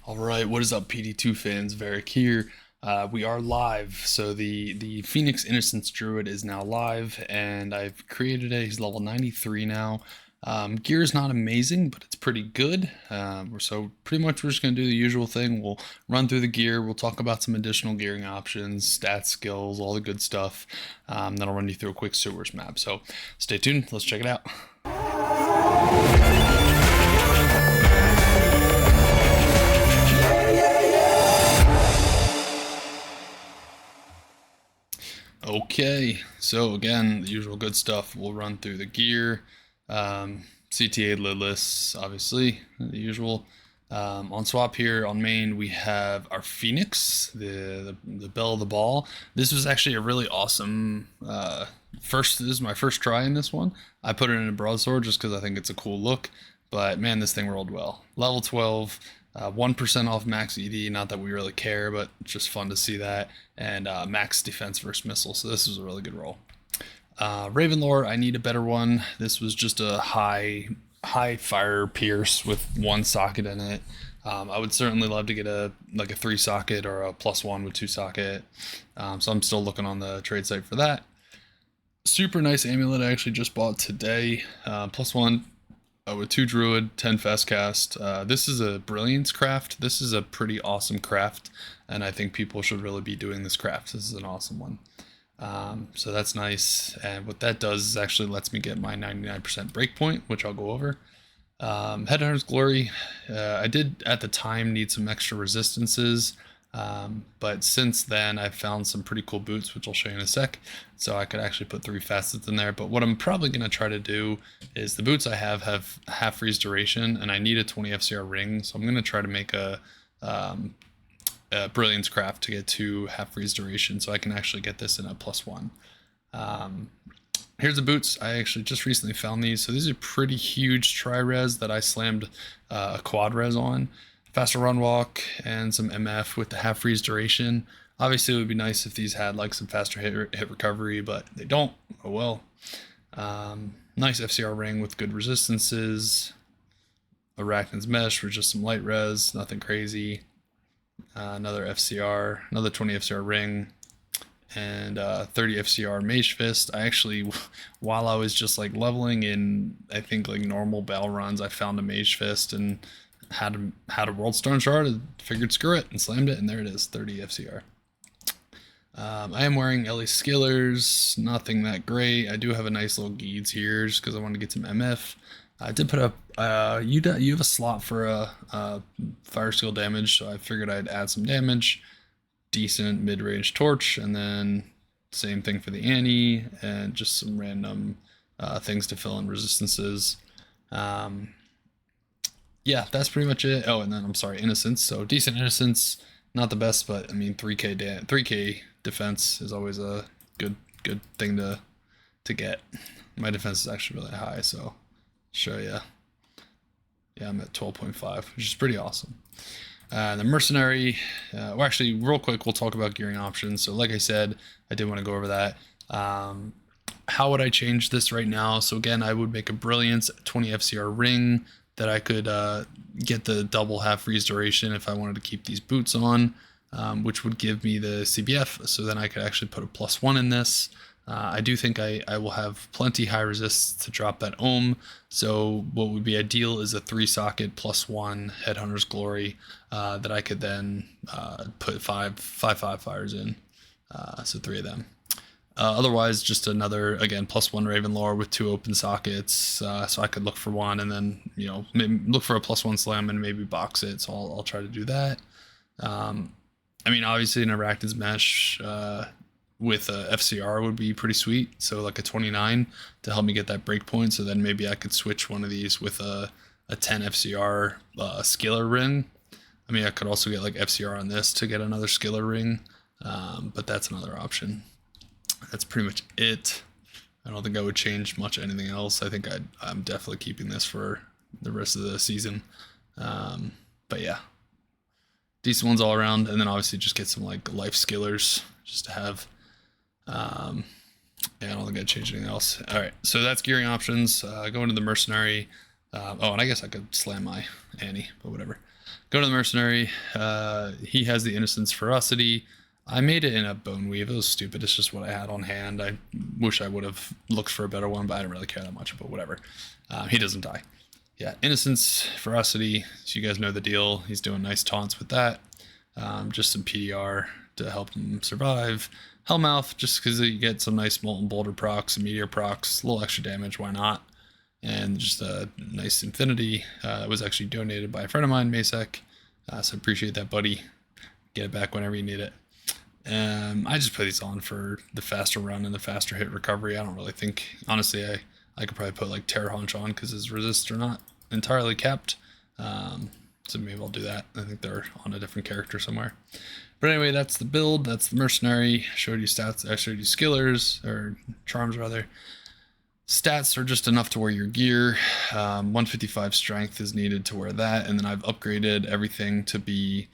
All right, what is up, PD2 fans? Varric here. We are live, so the Phoenix Innocence Druid is now live, and I've created it. He's level 93 now. Gear is not amazing, but it's pretty good. So pretty much we're just gonna do the usual thing. We'll run through the gear. We'll talk about some additional gearing options, stats, skills, all the good stuff. Then I'll run you through a quick sewers map. So stay tuned. Let's check it out. Okay, so again, the usual good stuff. We'll run through the gear, CTA lidless, obviously, the usual. On swap here on main, we have our Phoenix, the belle of the ball. This was actually a really awesome this is my first try in this one. I put it in a broadsword just because I think it's a cool look, but man, this thing rolled well. Level 12. 1% off max ED, not that we really care, but it's just fun to see that. And max defense versus missile, so this was a really good roll. Ravenlore, I need a better one. This was just a high fire pierce with one socket in it. I would certainly love to get a 3 socket or a +1 with 2 socket. So I'm still looking on the trade site for that. Super nice amulet I actually just bought today. +1 with 2 Druid, 10 fast cast. This is a Brilliance craft. This is a pretty awesome craft, and I think people should really be doing this craft. This is an awesome one. So that's nice, and what that does is actually lets me get my 99% breakpoint, which I'll go over. Headhunter's Glory, I did at the time need some extra resistances, but since then I've found some pretty cool boots, which I'll show you in a sec, so I could actually put 3 facets in there. But what I'm probably going to try to do is the boots I have half freeze duration, and I need a 20 FCR ring, so I'm going to try to make a Brilliance craft to get 2 half freeze duration, so I can actually get this in a +1. Here's the boots. I actually just recently found these. So these are pretty huge tri-res that I slammed a quad res on. Faster run walk and some MF with the half freeze duration. Obviously it would be nice if these had like some faster hit recovery, but they don't. Oh well. Nice FCR ring with good resistances. Arachnid's mesh for just some light res, nothing crazy. Another FCR, another 20 FCR ring, and 30 FCR Mage Fist. I actually, while I was just like leveling in, I think like normal battle runs, I found a Mage Fist and had a World Stone Shard and figured screw it and slammed it, and there it is, 30 FCR. I am wearing LA Skillers, nothing that great. I do have a nice little Geeds here just because I wanted to get some MF. I did put up, you have a slot for a fire skill damage, so I figured I'd add some damage. Decent mid-range torch, and then same thing for the Annie, and just some random things to fill in resistances. Yeah, that's pretty much it. Oh, and then I'm sorry, Innocence. So decent Innocence, not the best, but I mean 3k defense is always a good thing to get. My defense is actually really high, so show you. Yeah, I'm at 12.5, which is pretty awesome. The Mercenary, well actually real quick we'll talk about gearing options. So like I said, I did want to go over that. How would I change this right now? So again, I would make a Brilliance 20 FCR ring that I could get the double half freeze duration if I wanted to keep these boots on, which would give me the CBF, so then I could actually put a +1 in this. I do think I will have plenty high resists to drop that ohm, so what would be ideal is a 3 socket +1 Headhunter's Glory that I could then put five fires in, so 3 of them. Otherwise, just another, again, +1 Ravenlore with 2 open sockets, so I could look for one and then, you know, maybe look for a +1 slam and maybe box it, so I'll try to do that. I mean, obviously an Arachnid's mesh with a FCR would be pretty sweet, so like a 29 to help me get that breakpoint, so then maybe I could switch one of these with a 10 FCR skiller ring. I mean, I could also get like FCR on this to get another skiller ring, but that's another option. That's pretty much it. I don't think I would change much anything else. I think I'm definitely keeping this for the rest of the season. But yeah, decent ones all around, and then obviously just get some like life skillers just to have. Yeah, I don't think I'd change anything else. All right, so that's gearing options. Going to the Mercenary. Oh, and I guess I could slam my Annie, but whatever. go to the Mercenary. He has the Innocence Ferocity. I made it in a Bone Weave. It was stupid. It's just what I had on hand. I wish I would have looked for a better one, but I didn't really care that much, but whatever. He doesn't die. Yeah, Innocence, Ferocity, so you guys know the deal. He's doing nice taunts with that. Just some PDR to help him survive. Hellmouth, just because you get some nice Molten Boulder procs, some Meteor procs, a little extra damage, why not? And just a nice Infinity. It was actually donated by a friend of mine, Masek, so appreciate that, buddy. Get it back whenever you need it. I just put these on for the faster run and the faster hit recovery. I don't really think, honestly, I could probably put like Terror Hunch on because his resists are not entirely capped. So maybe I'll do that. I think they're on a different character somewhere. But anyway, that's the build. That's the Mercenary. I showed you stats. I showed you skillers, or charms rather. Stats are just enough to wear your gear. 155 strength is needed to wear that. And then I've upgraded everything to be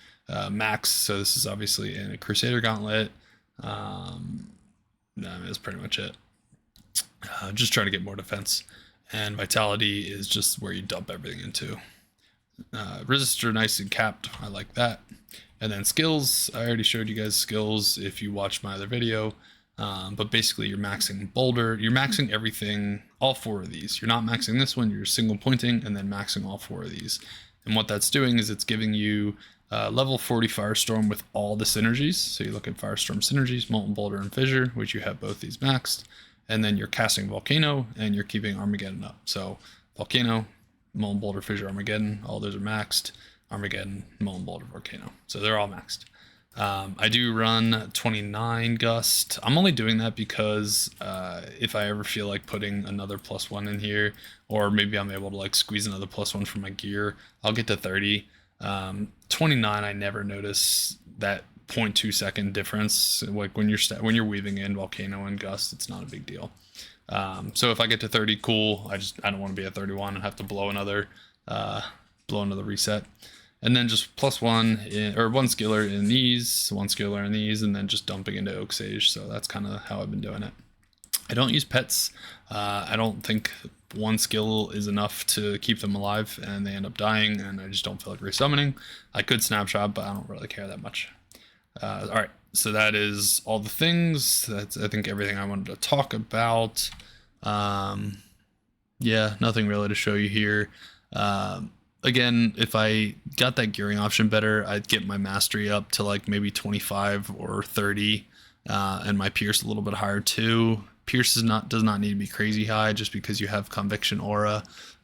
max. So this is obviously in a Crusader Gauntlet. That's pretty much it. Just trying to get more defense. And Vitality is just where you dump everything into. Resistor nice and capped. I like that. And then skills. I already showed you guys skills if you watched my other video. But basically you're maxing Boulder. You're maxing everything, all 4 of these. You're not maxing this one. You're single pointing and then maxing all 4 of these. And what that's doing is it's giving you level 40 Firestorm with all the synergies. So you look at Firestorm synergies, Molten Boulder and Fissure, which you have both these maxed. And then you're casting Volcano and you're keeping Armageddon up. So Volcano, Molten Boulder, Fissure, Armageddon, all those are maxed. Armageddon, Molten Boulder, Volcano. So they're all maxed. I do run 29 Gust. I'm only doing that because if I ever feel like putting another +1 in here, or maybe I'm able to like squeeze another +1 from my gear, I'll get to 30. 29, I never notice that 0.2 second difference. Like when you're weaving in Volcano and Gust, it's not a big deal. So if I get to 30, cool. I don't want to be at 31 and have to blow another reset. And then just +1 or 1 skiller in these, 1 skiller in these, and then just dumping into Oak Sage. So that's kind of how I've been doing it. I don't use pets. I don't think 1 skill is enough to keep them alive, and they end up dying, and I just don't feel like resummoning. I could snapshot, but I don't really care that much. All right, so that is all the things. That's, I think, everything I wanted to talk about. Yeah, nothing really to show you here. Again, if I got that gearing option better, I'd get my mastery up to like maybe 25 or 30, and my pierce a little bit higher too. Pierce does not need to be crazy high just because you have Conviction Aura,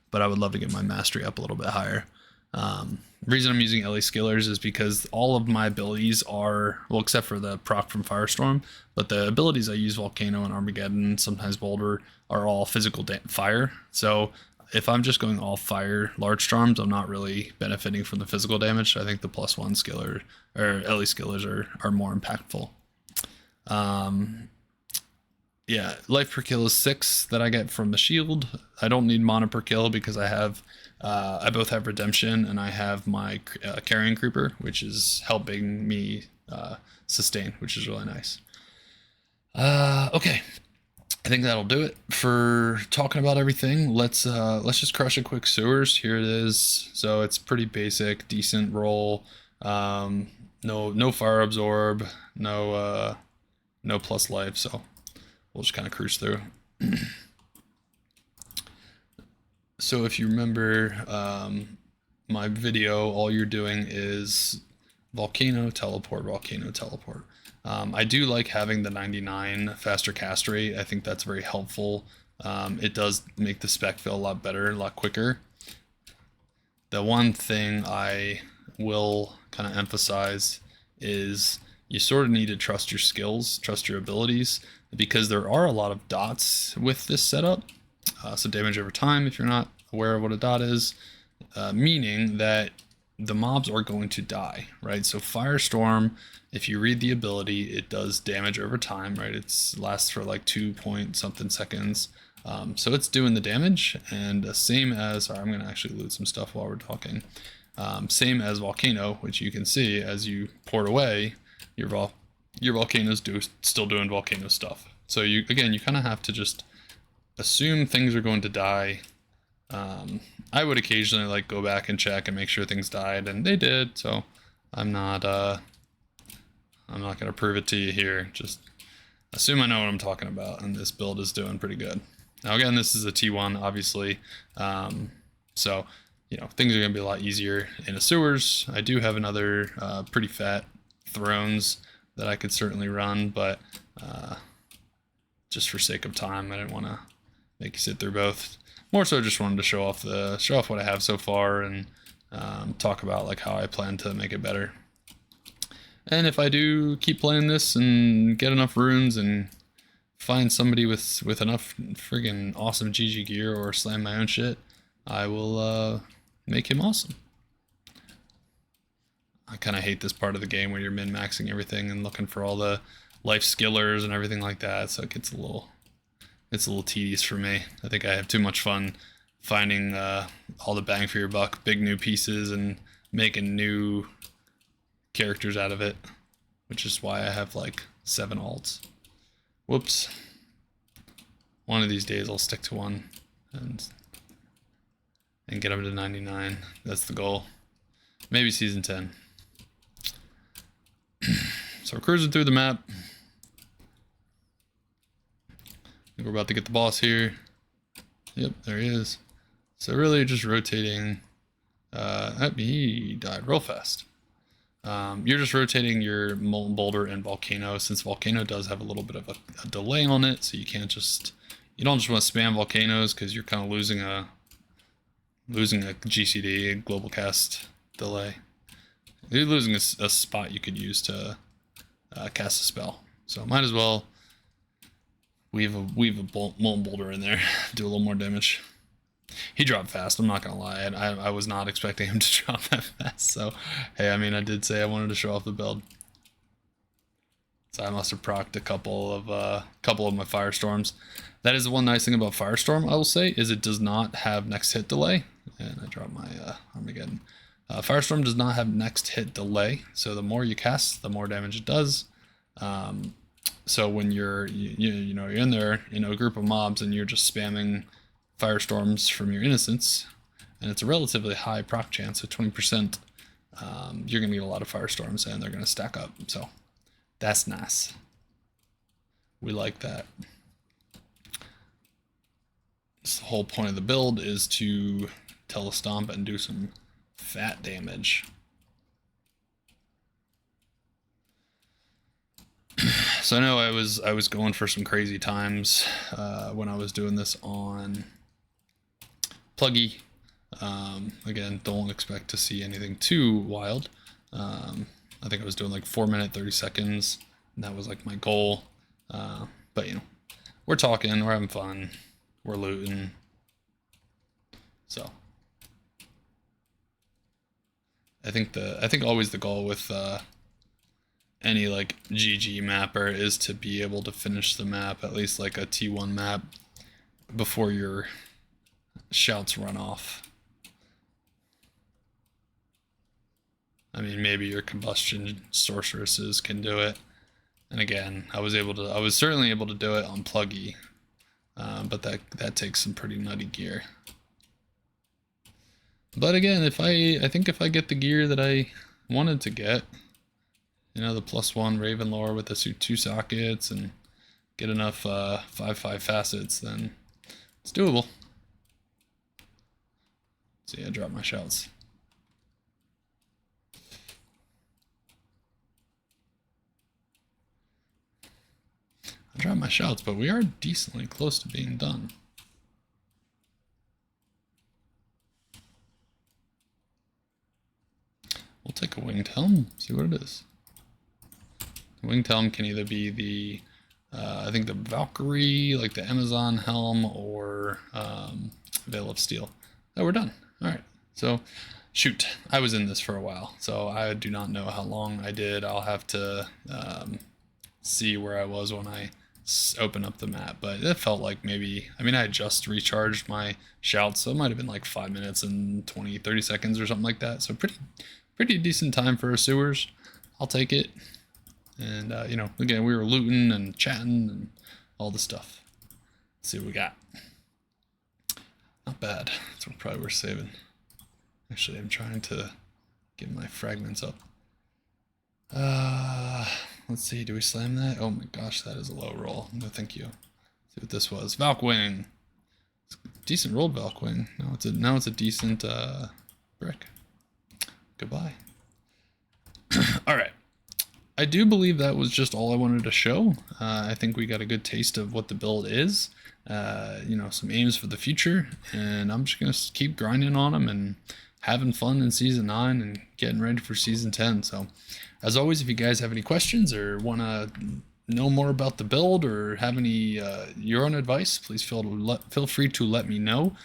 but I would love to get my mastery up a little bit higher. The reason I'm using LA Skillers is because all of my abilities are, well, except for the proc from Firestorm, but the abilities I use, Volcano and Armageddon, sometimes Boulder, are all physical fire. So if I'm just going all fire large storms, I'm not really benefiting from the physical damage. I think the +1 skiller or LE skillers are more impactful. Yeah, life per kill is 6 that I get from the shield. I don't need mana per kill because I both have redemption and I have my carrying creeper, which is helping me sustain, which is really nice. Okay. I think that'll do it for talking about everything. Let's just crush a quick sewers. Here it is. So it's pretty basic, decent roll. No fire absorb, no plus life. So we'll just kind of cruise through. So if you remember my video, all you're doing is Volcano, Teleport, Volcano, Teleport. I do like having the 99 faster cast rate. I think that's very helpful. It does make the spec feel a lot better, a lot quicker. The one thing I will kind of emphasize is you sort of need to trust your skills, trust your abilities, because there are a lot of dots with this setup. So damage over time, if you're not aware of what a dot is, meaning that the mobs are going to die, right? So Firestorm, if you read the ability, it does damage over time, right? It lasts for like 2 point something seconds. So it's doing the damage, and same as, sorry, I'm gonna actually loot some stuff while we're talking. Same as Volcano, which you can see as you port away, your Volcano's still doing Volcano stuff. So you kind of have to just assume things are going to die, I would occasionally like go back and check and make sure things died, and they did. So I'm not gonna prove it to you here. Just assume I know what I'm talking about, and this build is doing pretty good. Now again, this is a T1, obviously, so you know things are gonna be a lot easier in a sewers. I do have another pretty fat thrones that I could certainly run, but just for sake of time, I didn't want to make you sit through both. More so, just wanted to show off what I have so far and talk about like how I plan to make it better. And if I do keep playing this and get enough runes and find somebody with enough friggin' awesome GG gear or slam my own shit, I will make him awesome. I kind of hate this part of the game where you're min-maxing everything and looking for all the life skillers and everything like that, so it gets a little tedious for me. I think I have too much fun finding all the bang for your buck, big new pieces, and making new characters out of it, which is why I have like 7 alts. Whoops. One of these days I'll stick to one and get up to 99. That's the goal. Maybe season 10. So we're cruising through the map. I think we're about to get the boss here. Yep, there he is. So really just rotating. He died real fast. You're just rotating your Molten Boulder and Volcano, since Volcano does have a little bit of a delay on it, so you don't just want to spam Volcanoes because you're kind of losing a GCD, a global cast delay. You're losing a spot you could use to cast a spell, so might as well weave a Molten Boulder in there, do a little more damage. He dropped fast, I'm not gonna lie. I was not expecting him to drop that fast, so hey, I mean, I did say I wanted to show off the build. So I must have procced a couple of my Firestorms. That is the one nice thing about Firestorm, I will say, is it does not have next hit delay. And I dropped my Armageddon. Firestorm does not have next hit delay, so the more you cast, the more damage it does. So when you're in there in a group of mobs and you're just spamming Firestorms from your Innocence, and it's a relatively high proc chance of 20%, you're gonna get a lot of Firestorms and they're gonna stack up, so that's nice. We like that. So the whole point of the build is to telestomp and do some fat damage. So I know I was going for some crazy times when I was doing this on Pluggy. Again, don't expect to see anything too wild. I think I was doing like 4 minutes 30 seconds, and that was like my goal. But you know, we're talking, we're having fun, we're looting. So I think always the goal with any like GG mapper is to be able to finish the map, at least like a T1 map, before your shouts run off. I mean, maybe your combustion sorceresses can do it. And again, I was certainly able to do it on Pluggy, but that takes some pretty nutty gear. But again, I think if I get the gear that I wanted to get, you know, the +1 Raven lore with the 2 sockets and get enough 5/5 facets, then it's doable. See, I dropped my shouts. I dropped my shouts, but we are decently close to being done. We'll take a winged helm, see what it is. The winged helm can either be the, I think the Valkyrie, like the Amazon helm, or Veil of Steel. Oh, we're done. All right. So, shoot, I was in this for a while, so I do not know how long I did. I'll have to see where I was when I open up the map, but it felt like maybe, I mean, I had just recharged my shouts, so it might have been like 5 minutes and 20-30 seconds or something like that. So pretty decent time for a sewers. I'll take it. And you know, again, we were looting and chatting and all the stuff. Let's see what we got. Not not bad. It's probably worth saving. Actually, I'm trying to get my fragments up. Let's see, do we slam that? Oh my gosh, that is a low roll. No, thank you. Let's see what this was. Valkwing. Decent roll, Valkwing. Now it's a decent brick. Goodbye. Alright. I do believe that was just all I wanted to show. I think we got a good taste of what the build is. You know, some aims for the future. And I'm just going to keep grinding on them and having fun in Season 9 and getting ready for Season 10. So, as always, if you guys have any questions or want to know more about the build or have any your own advice, please feel free to let me know.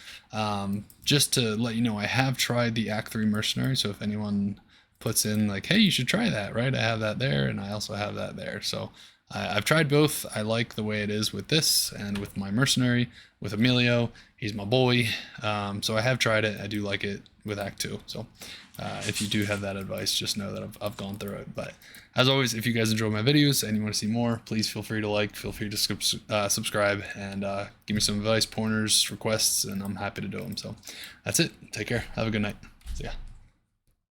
Just to let you know, I have tried the Act 3 Mercenary, so if anyone puts in like, hey, you should try that, right? I have that there, and I also have that there. So I've tried both. I like the way it is with this and with my Mercenary, with Emilio. He's my boy. So I have tried it. I do like it with Act 2. So if you do have that advice, just know that I've gone through it. But as always, if you guys enjoy my videos and you want to see more, please feel free to like, feel free to subscribe, and give me some advice, pointers, requests, and I'm happy to do them. So that's it. Take care. Have a good night. See ya.